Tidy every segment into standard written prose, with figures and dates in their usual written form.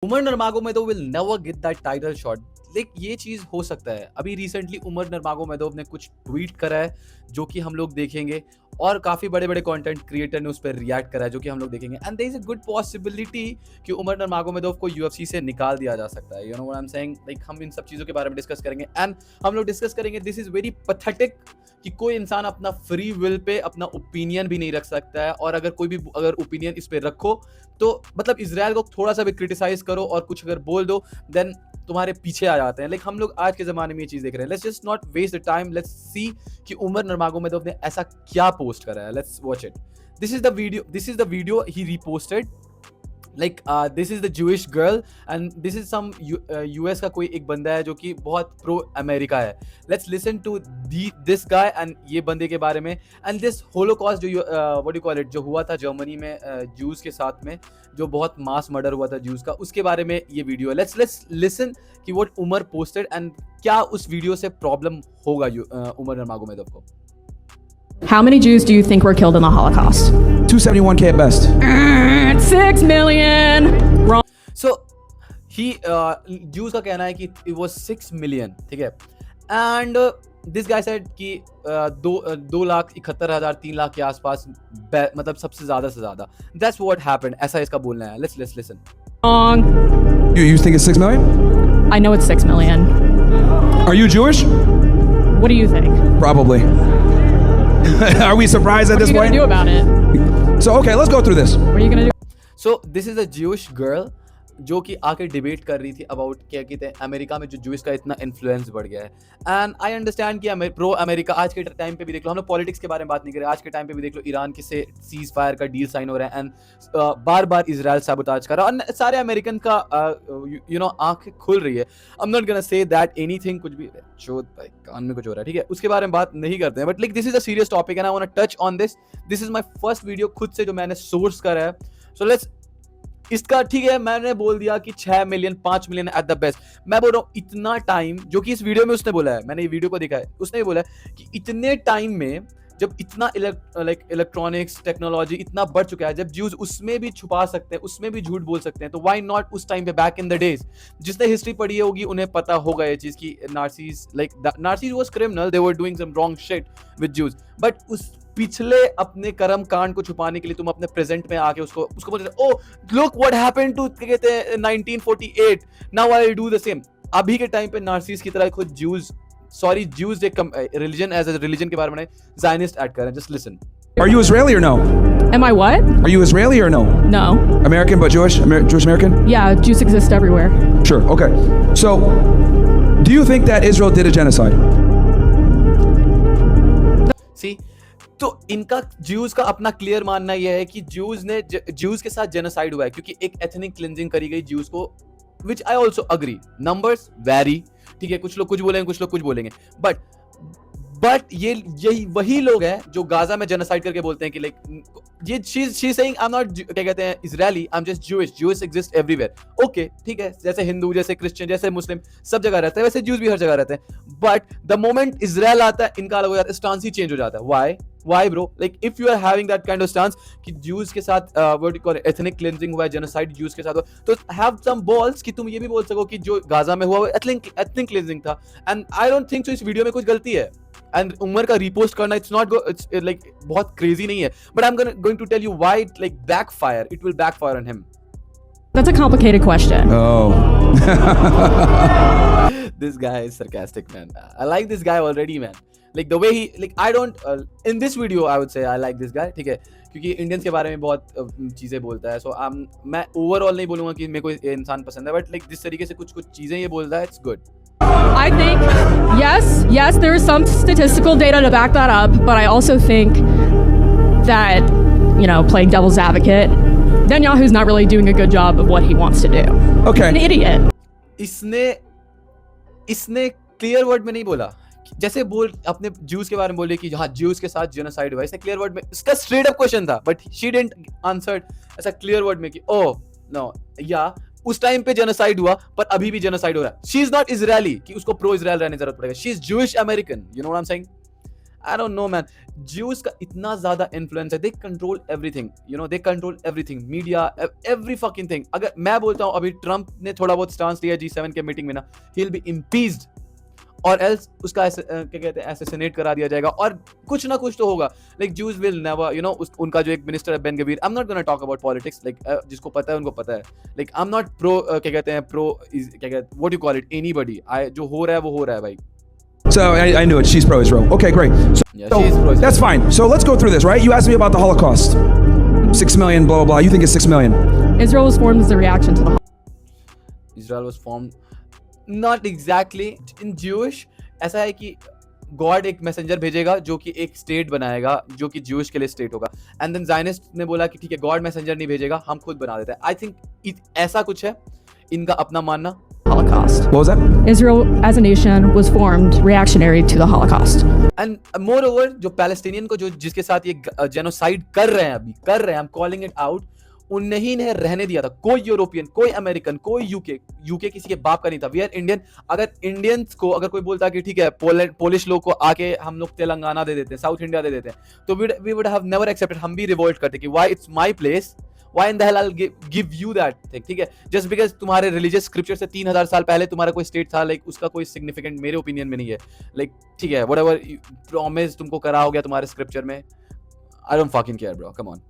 Umar Nurmagomedov will never get that title shot. Like ये चीज हो सकता है। अभी रिसेंटली उमर नरमागोमेदोव ने कुछ ट्वीट करा है जो कि हम लोग देखेंगे, और काफी बड़े बड़े कंटेंट क्रिएटर ने उस पर रिएक्ट करा है जो कि हम लोग देखेंगे। And there is a good possibility कि उमर नरमागोमेदोव को यूएफसी से निकाल दिया जा सकता है। You know what I am saying. Like हम इन सब चीजों के बारे में डिस्कस करेंगे, एंड हम लोग डिस्कस करेंगे दिस इज वेरी पैथेटिक कि कोई इंसान अपना फ्री विल पे अपना ओपिनियन भी नहीं रख सकता है, और अगर कोई भी अगर ओपिनियन इस पे रखो तो मतलब इजराइल को थोड़ा सा भी क्रिटिसाइज करो और कुछ अगर बोल दो देन तुम्हारे पीछे आ जाते हैं। लाइक हम लोग आज के जमाने में ये चीज देख रहे हैं। Let's just not waste the time, let's see कि उमर नरमागोमेदोव ने ऐसा क्या पोस्ट करा है। Let's watch it. This is the video he reposted. Like this is the Jewish girl and this is some US का कोई एक बंदा है जो कि बहुत प्रो अमेरिका है। Let's listen to this guy and ये बंदे के बारे में, एंड दिस होलोकॉस्ट जो व्हाट यू कॉल इट जो हुआ था जर्मनी में जूस के साथ में, जो बहुत मास मर्डर हुआ था जूस का, उसके बारे में ये वीडियो है। लेट्स लिसन कि व्हाट उमर पोस्टेड एंड क्या उस वीडियो से प्रॉब्लम होगा उमर नरमागोमेदोव को। How many Jews do you think were killed in the Holocaust? 271K at best. 6 million. Wrong. So he Jews का कहना है कि it was 6 million, ठीक है। And this guy said कि 2,71,000 3 लाख के आसपास मतलब सबसे ज्यादा से ज्यादा। That's what happened. ऐसा इसका बोलना है। Let's listen. Wrong. You think it's 6 million? I know it's 6 million. Are you Jewish? What do you think? Probably. Are we surprised at What are this you point? gonna do about it? So, okay, let's go through this. What are you gonna do? So this is a Jewish girl जो कि आके debate कर रही थी about क्या कहते हैं America में जो जूस का इतना इन्फ्लुएंस बढ़ गया है। एंड आई अंडरस्टैंड कि प्रो अमेरिका आज के टाइम पे भी देख लो, हम लोग पॉलिटिक्स के बारे में बात नहीं कर रहे, आज के टाइम पे भी देख लो ईरान के से सीज फायर का डील साइन हो रहा है, and bar bar Israel sabotage कर रहा है, और सारे अमेरिकन का यू नो आंखें खुल रही है। I am not gonna say that anything, कुछ भी शो कान में कुछ हो रहा है, ठीक है, उसके बारे में बात नहीं करते हैं। But like this is a serious topic and I want to touch on this. This is my first video खुद से जो मैंने सोर्स करा है। सो लेट्स इसका ठीक है, मैंने बोल दिया कि 6 million 5 million at the best. मैं बोल रहा हूँ इतना टाइम, जो कि इस वीडियो में उसने बोला है, मैंने ये वीडियो को देखा है, उसने बोला है कि इतने टाइम में जब इतना इलेक्ट्रॉनिक्स टेक्नोलॉजी इतना बढ़ चुका है, जब ज्यूज उसमें भी छुपा सकते हैं, उसमें भी झूठ बोल सकते हैं, तो व्हाई नॉट उस टाइम पे बैक इन द डेज। जिसने हिस्ट्री पढ़ी होगी उन्हें पता होगा ये चीज की Nazis was criminal, they were doing some wrong shit with Jews, but उस पिछले अपने कर्म कांड को छुपाने के लिए तुम अपने प्रेजेंट में आके उसको बोलते oh look what happened to कहते हैं 1948, now I will do the same. अभी के टाइम पे नार्सिस की तरह खुद ज्यूज एक रिलीजन एज अ रिलीजन के बारे में ज़ायनिस्ट ऐड कर रहे हैं। Just listen. Are you Israeli or no? Am I what? Are you Israeli or no? No. American but Jewish? Jewish American? Yeah, Jews exist everywhere. Sure, okay. So, do you think that Israel did a genocide? See? तो इनका Jews का अपना clear मानना यह है कि Jews के साथ जेनोसाइड हुआ है, क्योंकि एक एथनिक क्लिंजिंग करी गई ज्यूज को, which I also agree. Numbers very, ठीक है, कुछ लोग कुछ बोलेंगे, कुछ लोग कुछ बोलेंगे, बट यही वही लोग हैं जो गाजा में जेनोसाइड करके बोलते हैं कि लाइक ये she saying I am not क्या कहते हैं Israeli, I am just Jewish exist everywhere. Okay ठीक है, जैसे हिंदू, जैसे क्रिश्चियन, जैसे मुस्लिम सब जगह रहते हैं, वैसे ज्यूज भी हर जगह रहते हैं। बट द मोमेंट इजराइल आता है, इनका अलग हो जाता है, स्टांस ही चेंज हो जाता है। Why bro? Like if you are having that kind of stance कि Jews के साथ what do you call it, ethnic cleansing हुआ है, genocide Jews के साथ हुआ, तो have some balls कि तुम ये भी बोल सको कि जो गाजा में हुआ वो ethnic cleansing था। And I don't think so इस वीडियो में कुछ गलती है। And उमर का repost करना it's like बहुत crazy नहीं है। But I'm going to tell you why it like backfire. It will backfire on him. That's a complicated question. Oh. This guy is sarcastic, man. I like this guy already, man. Like the way he like I don't in this video I would say I like this guy, ठीक है, क्योंकि Indians के बारे में बहुत चीजें बोलता है। सो मैं ओवरऑल नहीं बोलूंगा कि मेरे को ये इंसान पसंद है, बट लाइक जिस तरीके से कुछ चीजें ये बोलता है, it's good. I think yes, there is some statistical data to back that up, but I also think that, you know, playing devil's advocate, Netanyahu's not really doing a good job of what he wants to do. Okay. He's an idiot. इसने clear word में नहीं बोला, जैसे अपने Jews के बारे में बोले कि हाँ ज्यूज के साथ जेनोसाइड हुआ, इसने क्लियर वर्ड में, इसका स्ट्रेट अप क्वेश्चन था, बट शी डिडंट आंसर ऐसा क्लियर वर्ड में कि ओह नो, या उस टाइम पे जेनोसाइड हुआ पर अभी भी जेनोसाइड हो रहा है। शी इज नॉट इजरायली कि उसको प्रो इजराइल रहने की जरूरत पड़ेगा, she is Jewish American, you know what I am saying. I don't know man, Jews का इतना ज़्यादा influence है, they control everything, you know, they control everything, media, every fucking thing. अगर मैं बोलता हूँ अभी ट्रम्प ने थोड़ा बहुत स्टांस लिया G7 के मीटिंग में ना, he'll be impeached और एल्स उसका क्या कहते हैं असैसिनेट करा दिया जाएगा और कुछ ना कुछ तो होगा. Like Jews will never, you know, उनका जो एक मिनिस्टर है Ben Gvir, I'm not gonna talk about politics, like जिसको पता है उनको पता है. Like I'm not pro क्या कहते हैं pro क्या कहते हैं what do you call it, anybody. जो हो रहा है वो हो रहा है भाई. So I knew it. She's pro-Israel. Okay, great. Yeah, she's pro-Israel. That's fine. So let's go through this, right? You asked me about the Holocaust. 6 million, blah, blah, blah. You think it's 6 million. Israel was formed as a reaction to the Israel was formed not exactly in Jewish. ऐसा है कि God एक messenger भेजेगा जो कि एक state बनाएगा जो कि ज्यूइश के लिए स्टेट होगा. एंड देन जायनिस्ट ने बोला कि ठीक है गॉड मैसेंजर नहीं भेजेगा, हम खुद बना देते हैं. आई थिंक ऐसा कुछ है इनका अपना मानना. Holocaust. What was that? Israel as a nation was formed reactionary to the Holocaust. And more over जो पैलेस्टीनियन को जो जिसके साथ ये जेनोसाइड कर रहे हैं अभी कर रहे हैं, I am calling it out, उन्हें इन्हें रहने दिया था. कोई यूरोपियन, कोई अमेरिकन, कोई यूके किसी के बाप का नहीं था. We are Indian. अगर इंडियंस को अगर कोई बोलता कि ठीक है पोलिश लोग को आके हम लोग तेलंगाना दे देते हैं, साउथ इंडिया दे देते हैं, तो we would have never accepted. हम भी रिवोल्ट करते कि why it's my place, why in the hell I will give you that thing. ठीक है, जस्ट बिकॉज तुम्हारे रिलीजियस स्क्रिप्चर से 3000 साल पहले तुम्हारा कोई स्टेट था, लाइक उसका कोई सिग्निफिकेंट मेरे ओपिनियन में नहीं है. लाइक ठीक है, व्हाटएवर प्रॉमिस तुमको करा हो गया तुम्हारे स्क्रिप्चर में, I don't fucking care bro, come on,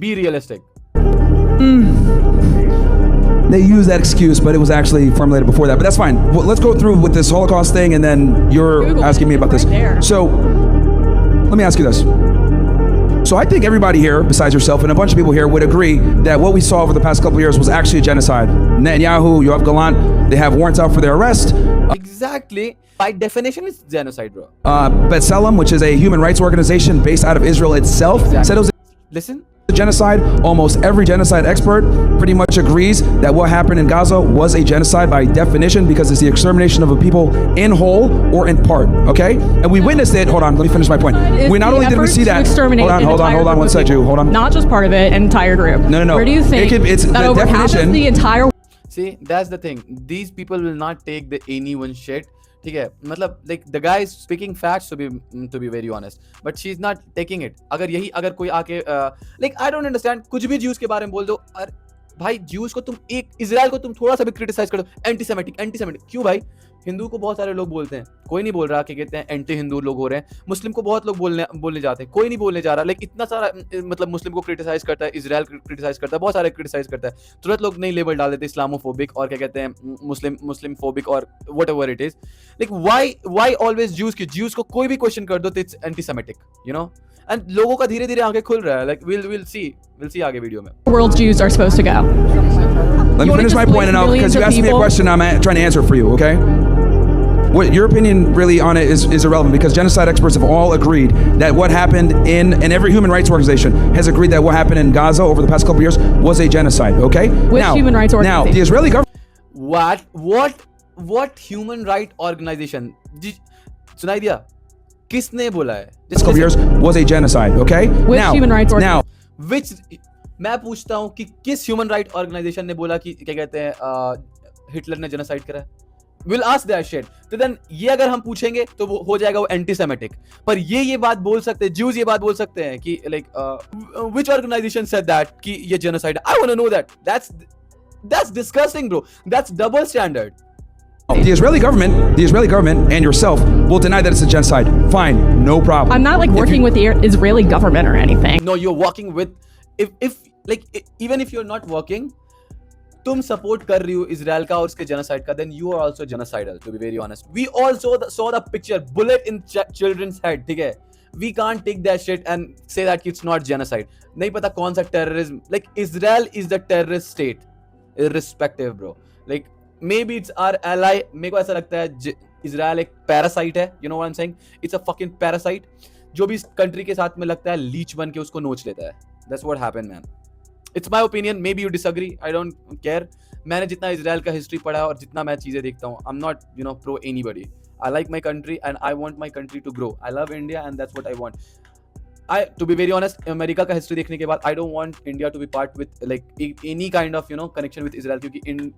be realistic. They use that excuse, but it was actually formulated before that. But that's fine. Well, let's go through with this Holocaust thing, and then you're Google asking me about this. right there. So, let me ask you this. So I think everybody here, besides yourself and a bunch of people here, would agree that what we saw over the past couple of years was actually a genocide. Netanyahu, Yoav Gallant, they have warrants out for their arrest. Exactly. By definition, it's genocide, bro. B'Tselem, which is a human rights organization based out of Israel itself, Exactly. said it was Listen. a genocide. Almost every genocide expert pretty much agrees that what happened in Gaza was a genocide by definition because it's the extermination of a people in whole or in part. Okay, and we witnessed it. Hold on, let me finish my point. Is We not the only did we effort see to that. exterminate an Hold entire on, group one of second, people. Hold on. Not just part of it, an entire group. No. Where do you think It's that the over half of definition. the entire See, that's the thing. These people will not take the anyone shit. ठीक है, मतलब like the guy is speaking facts to be very honest, but she's not taking it. अगर कोई आके like I don't understand, कुछ भी Jews के बारे में बोल दो. अरे भाई ज्यूज को तुम एक इजराइल को तुम थोड़ा सा भी क्रिटिसाइज कर दो, एंटीसेमेटिक क्यों भाई? हिंदू को बहुत सारे लोग बोलते हैं, कोई नहीं बोल रहा कि कहते हैं एंटी हिंदू लोग हो रहे हैं. मुस्लिम को बहुत लोग बोलने जाते हैं, कोई नहीं बोलने जा रहा. लाइक इतना सारा मतलब मुस्लिम को क्रिटिसाइज करता है, इजराइल क्रिटिसाइज करता है, बहुत सारे क्रिटिसाइज करता है. तुरंत लोग नहीं लेबल डाल देते इस्लामोफोबिक और क्या कहते हैं मुस्लिम फोबिक और whatever it is. Like why always Jews को कोई भी क्वेश्चन कर दो तो इट्स एंटीसेमेटिक, यू नो. एंड लोगों का धीरे धीरे आंखें खुल रहा है. लाइक विल सी आगे वीडियो में. world's Jews are supposed to go? Let me wanna finish my displace point, and I'll, millions because you of asked me a people? question, I'm trying to answer it for you. Okay. What your opinion really on it is irrelevant because genocide experts have all agreed that what happened and every human rights organization has agreed that what happened in Gaza over the past couple of years was a genocide. Okay. Which human rights Now organization? the Israeli government. What human right organization? सुनाई दिया? किसने बोला है? This couple of years was a genocide. Okay. Which human rights Now, Which मैं पूछता हूँ कि किस ह्यूमन राइट ऑर्गेनाइजेशन ने बोला कि क्या कहते हैं हिटलर ने जेनोसाइड करा है? We'll ask that shit. तो then ये अगर हम पूछेंगे तो वो हो जाएगा वो एंटीसेमेटिक. पर ये बात बोल सकते हैं, ज्यूज ये बात बोल सकते हैं कि like which organization said that कि ये genocide? I want to know that. That's disgusting, bro. That's double standard. the Israeli government and yourself will deny that it's a genocide. Fine, no problem. I'm not like If working you- with the Israeli government or anything. No, you're working with if like even if you're not working, तुम support कर रही हो Israel का और उसके genocide का, then you are also genocidal, to be very honest. We all saw the picture, bullet in children's head, ठीक है? We can't take that shit and say that it's not genocide. नहीं पता कौन सा terrorism, like Israel is the terrorist state, irrespective, bro. Like maybe it's our ally. मेरे को ऐसा लगता है इजराइल एक पैरासाइट है, you know what I'm saying? It's a fucking parasite जो भी इस कंट्री के साथ में लगता है लीच बन के उसको नोच लेता है. That's what happened, man. It's my opinion. Maybe you disagree. I don't care. मैंने जितना इजराइल का हिस्ट्री पढ़ा और जितना मैं चीजें देखता हूँ, I'm not, you know, pro anybody. I like my country and I want my country to grow. I love India and that's what I want. To be very honest, America का history देखने के बाद I don't want India to be part with like any kind of, you know, connection with Israel, क्योंकि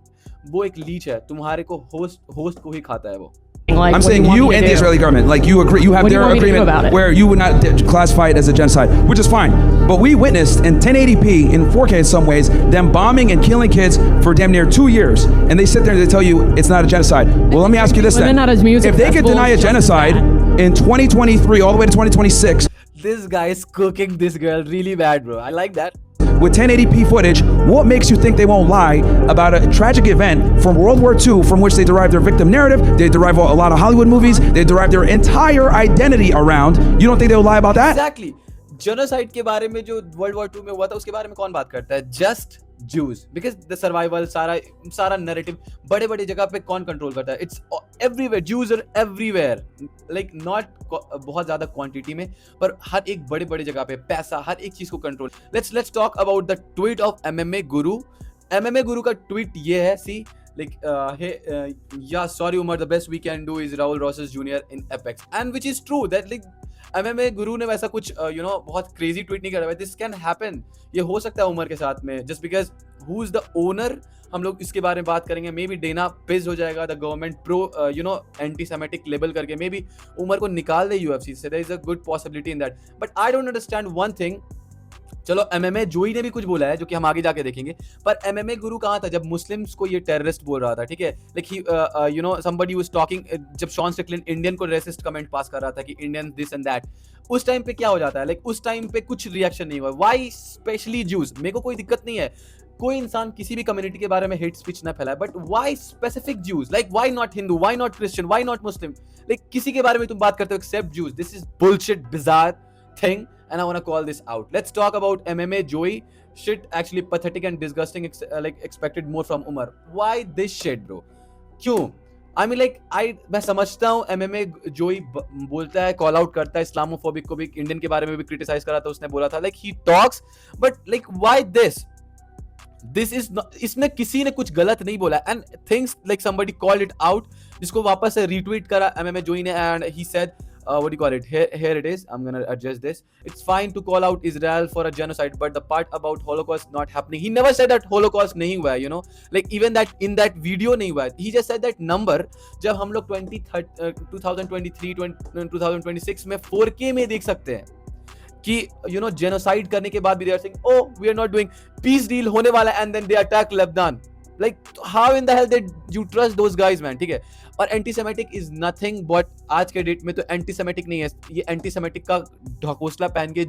वो एक Leach है, तुम्हारे को होस्ट को ही खाता है वो. Like, I'm what do saying want you me to and the do? Israeli government, like you agree, you have What do you their want me to do agreement about it? where you would not classify it as a genocide, which is fine. But we witnessed in 1080p, in 4K in some ways, them bombing and killing kids for damn near 2 years. And they sit there and they tell you it's not a genocide. Well, let me ask you this Women then. at a music If they could festival deny a just as genocide bad. in 2023 all the way to 2026, This guy is cooking this girl really bad, bro. I like that. with 1080p footage, what makes you think they won't lie about a tragic event from World War II from which they derive their victim narrative, they derive a lot of Hollywood movies, they derive their entire identity around? You don't think they'll lie about that? Exactly. Genocide के बारे में जो World War II में हुआ था उसके बारे में कौन बात करता है? Just Jews. Because the survival, सारा narrative बड़े बड़े जगह पे कौन कंट्रोल करता है? It's everywhere. Jews are everywhere. Like not बहुत ज़्यादा क्वांटिटी में, पर हर एक बड़े बड़े जगह पे पैसा, हर एक चीज को control. Let's talk about the tweet of MMA Guru. MMA Guru का tweet ये है, see, like hey, yeah, sorry Umar, the best we can do is Raul Rosas Jr. in Apex, and which is true that like MMA गुरु ने वैसा कुछ बहुत crazy tweet नहीं करा हुआ. दिस कैन हैपन, ये हो सकता है उमर के साथ में, just because who is the owner. हम लोग इसके बारे में बात करेंगे. मे बी डेना पिस हो जाएगा, the government pro anti semitic label करके मे बी उमर को निकाल दे यूएफसी से. There is a good possibility in that, but I don't understand one thing. चलो एमएमए जोई ने भी कुछ बोला है जो कि हम आगे जाके देखेंगे, पर एमएमए गुरु कहाँ था जब मुस्लिम्स को ये टेररिस्ट बोल रहा था? ठीक है, लाइक समबडी वाज टॉकिंग, जब शॉन स्टिकलिन इंडियन को रेसिस्ट कमेंट पास कर रहा था कि इंडियन दिस एंड दैट, उस टाइम पे क्या हो जाता है? लाइक उस टाइम पे कुछ रिएक्शन नहीं हुआ. Why specially Jews? मेरे को कोई दिक्कत नहीं है, कोई इंसान किसी भी कम्युनिटी के बारे में हेट स्पीच ना फैलाए, but why specific Jews? Like why not Hindu, why not Christian, why not Muslim? Like किसी के बारे में तुम बात करते हो except Jews. This is bullshit, bizarre thing, and I want to call this out. Let's talk about MMA Joey. Shit actually pathetic and disgusting, like expected more from Umar. Why this shit, bro? क्यों? I mean like मैं समझता हूँ MMA Joey बोलता है, call out करता है Islamophobic को भी, इंडियन के बारे में भी क्रिटिसाइज करा था, उसने बोला था like he talks, but like why this? This is not, इसमें किसी ने कुछ गलत नहीं बोला, and things like somebody called it out, जिसको वापस से retweet करा MMA Joey ने, and he said what do you call it? Here it is. I'm gonna adjust this. It's fine to call out Israel for a genocide, but the part about Holocaust not happening, he never said that Holocaust नहीं हुआ है, you know, like even that in that video नहीं हुआ है. He just said that number. जब हम लोग 2023 2026 में 4K में देख सकते हैं कि genocide करने के बाद भी they are saying, oh we are not doing peace deal होने वाला है, and then they attack Lebanon. Like how in the hell did you trust those guys, man? ठीक है. और एंटीसेमेटिक इज नथिंग बट, आज के डेट में तो एंटीसेमेटिक नहीं है, ये एंटीसेमेटिक का ढकोसला पहन के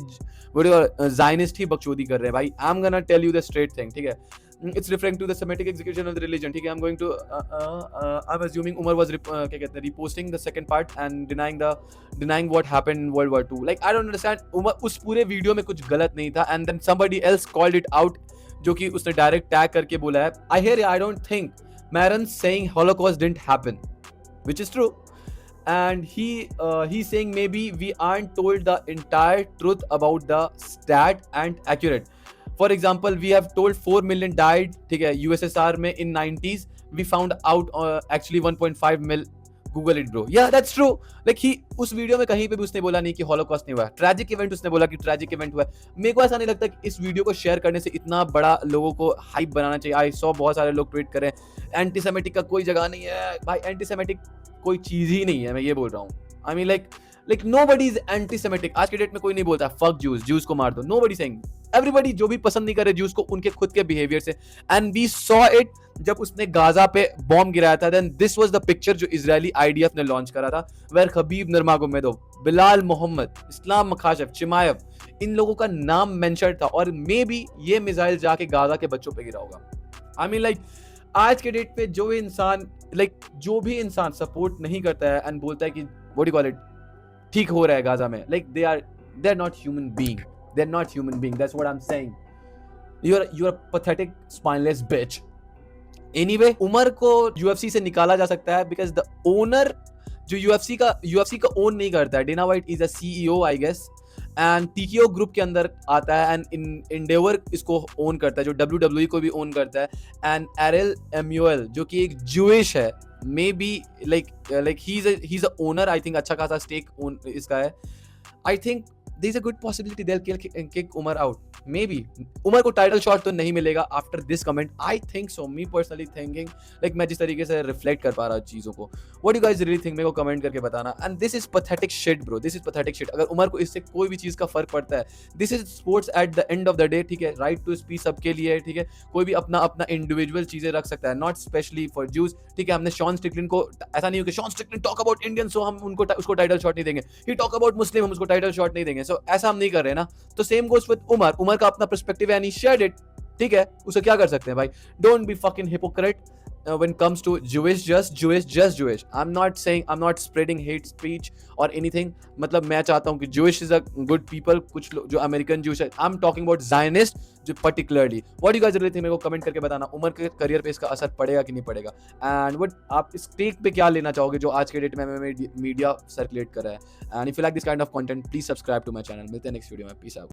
वो जायनिस्ट ही बकचोदी कर रहे हैं भाई. I am gonna tell you the straight thing, ठीक है. It's referring to the Semitic execution of the religion, ठीक है. I am going to, I am assuming Umar was क्या कहते हैं, reposting the second part and denying what happened in World War 2. Like I don't understand. Umar उस पूरे video में कुछ गलत नहीं था, and then somebody else called it out, जो कि उसने डायरेक्ट टैग करके बोला है. I hear, I don't think Maron saying Holocaust didn't happen, which is true, and he's saying maybe we aren't told the entire truth about the stat and accurate. For example, we have told 4 million died, ठीक है, USSR में in 90s. We found out actually 1.5 mil. Google it, bro. Yeah, that's true. Like उस video में कहीं पे भी उसने बोला नहीं कि हॉलोकॉस्ट नहीं हुआ. ट्रैजिक इवेंट उसने बोला कि ट्रैजिक इवेंट हुआ. मेरे को ऐसा नहीं लगता कि इस वीडियो को शेयर करने से इतना बड़ा लोगों को हाइप बनाना चाहिए. आई सॉ बहुत सारे लोग ट्वीट करें एंटीसेमेटिक का कोई जगह नहीं है भाई. एंटीसेमेटिक कोई चीज ही नहीं है, मैं ये बोल रहा हूँ. I mean like nobody is anti-Semitic. आज के डेट में कोई नहीं बोलता fuck Jews, Jews को मार दो. Nobody saying. Everybody जो भी पसंद नहीं करे Jews को, उनके खुद के बिहेवियर से. And we saw it जब उसने गाजा पे बॉम्ब गिराया था. Then this was the picture जो इजरायली IDF ने लॉन्च करा था, where खबीब नर्मागोमेदोव, बिलाल मोहम्मद, इस्लाम मखाशफ, चिमायव, इन लोगों का नाम मेंशन था, और मे बी ये मिसाइल जाके गाजा के बच्चों पे गिरा होगा. आई मीन लाइक आज के डेट पे जो भी इंसान सपोर्ट नहीं करता है एंड बोलता है कि व्हाट डू कॉल इट, ठीक हो रहा है गाजा में, like they are not human being. They are not human being. That's what I am saying. You are pathetic spineless bitch. Anyway, Umar को यूएफसी से निकाला जा सकता है बिकॉज द ओनर जो यूएफसी का ओन नहीं करता है. Dana White is a CEO I guess, and TKO group के अंदर आता है, एंड इंडेवर इसको ओन करता है, जो WWE को भी ओन करता है. एंड एरिल एम्यूएल जो कि एक ज्यूइश है, may be like he is a owner. I think अच्छा खासा स्टेक इसका है. I think there is a good possibility they will kick Umar out may be. Umar को टाइटल शॉट तो नहीं मिलेगा after this comment, I think so, me personally thinking, like मैं जिस तरीके से रिफ्लेक्ट कर पा रहा हूँ चीज़ों को. What you guys really think, मेरे को कमेंट करके बताना. And this is pathetic shit bro, this is pathetic shit. अगर उमर को इससे कोई भी चीज़ का फर्क पड़ता है, this is sports at the end of the day, ठीक है. राइट टू स्पीच सबके लिए है, ठीक है. कोई भी अपना अपना इंडिविजुअल चीज़ें रख सकता है, नॉट स्पेशली फॉर ज्यूज, ठीक है. हमने शॉन स्टिकलिन को, ऐसा नहीं हो कि Sean Strickland talk about Indian so हम उनको उसको टाइटल शॉट नहीं देंगे, ही टॉक अबाउट मुस्लिम हम उसको टाइटल शॉट नहीं देंगे. सो ऐसा हम नहीं कर रहे ना. तो same goes with Umar. Umar का अपना पर्सपेक्टिव है एंड ही शेयर्ड इट, ठीक है. उसे क्या कर सकते हैं भाई. Don't be fucking hypocrite when comes to Jewish, just Jewish. I'm not spreading hate speech or anything. मतलब मैं चाहता हूँ कि Jewish is a good people. कुछ लोग जो अमेरिकन Jewish है, I'm talking about Zionist जो particularly. What do you guys really think, मेरे को कमेंट करके बताना. उमर के करियर पे इसका असर पड़ेगा कि नहीं पड़ेगा. And what आप इस टेक पे क्या लेना चाहोगे जो आज के डेट में मीडिया सर्कुलेट कर रहा है. And if you like this kind of content, please subscribe to my channel. मिलते हैं नेक्स्ट वीडियो में. Peace out.